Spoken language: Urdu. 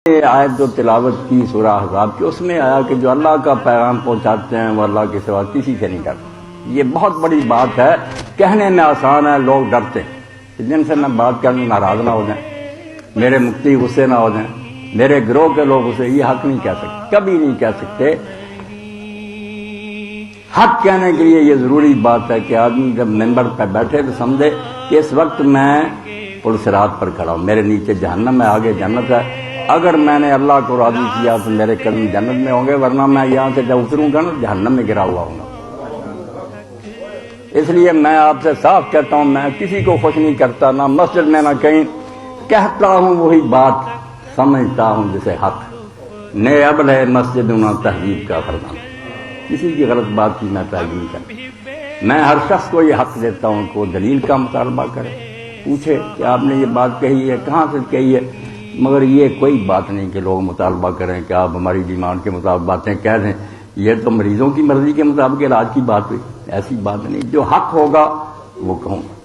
یہ آیت جو تلاوت کی سورہ احزاب کی، اس میں آیا کہ جو اللہ کا پیغام پہنچاتے ہیں وہ اللہ کے سوا کسی سے نہیں ڈرتے۔ یہ بہت بڑی بات ہے، کہنے میں آسان ہے، لوگ ڈرتے ہیں۔ جن سے میں بات کروں ناراض نہ ہو جائیں، میرے مفتی غصے نہ ہو جائیں، میرے گروہ کے لوگ اسے یہ حق نہیں کہہ سکتے، کبھی نہیں کہہ سکتے۔ حق کہنے کے لیے یہ ضروری بات ہے کہ آدمی جب ممبر پہ بیٹھے تو سمجھے کہ اس وقت میں پل صراط پر کھڑا ہوں، میرے نیچے جہنم ہے، آگے جنت ہے۔ اگر میں نے اللہ کو راضی کیا تو میرے قدم جنت میں ہوں گے، ورنہ میں یہاں سے جب اتروں گا نا جہنم میں گرا ہوا ہوں گا۔ اس لیے میں آپ سے صاف کہتا ہوں، میں کسی کو خوش نہیں کرتا، نہ مسجد میں نہ کہیں، کہتا ہوں وہی بات، سمجھتا ہوں جسے حق۔ نے ابل ہے مسجد نہ تہذیب کا فرمان، کسی کی غلط بات کی میں تعلیم نہیں کرتا۔ میں ہر شخص کو یہ حق دیتا ہوں کہ وہ دلیل کا مطالبہ کرے، پوچھے کہ آپ نے یہ بات کہی ہے، کہاں سے کہی ہے، مگر یہ کوئی بات نہیں کہ لوگ مطالبہ کریں کہ آپ ہماری ڈیمانڈ کے مطابق باتیں کہہ دیں۔ یہ تو مریضوں کی مرضی کے مطابق علاج کی بات ہوئی، ایسی بات نہیں۔ جو حق ہوگا وہ کہوں گا۔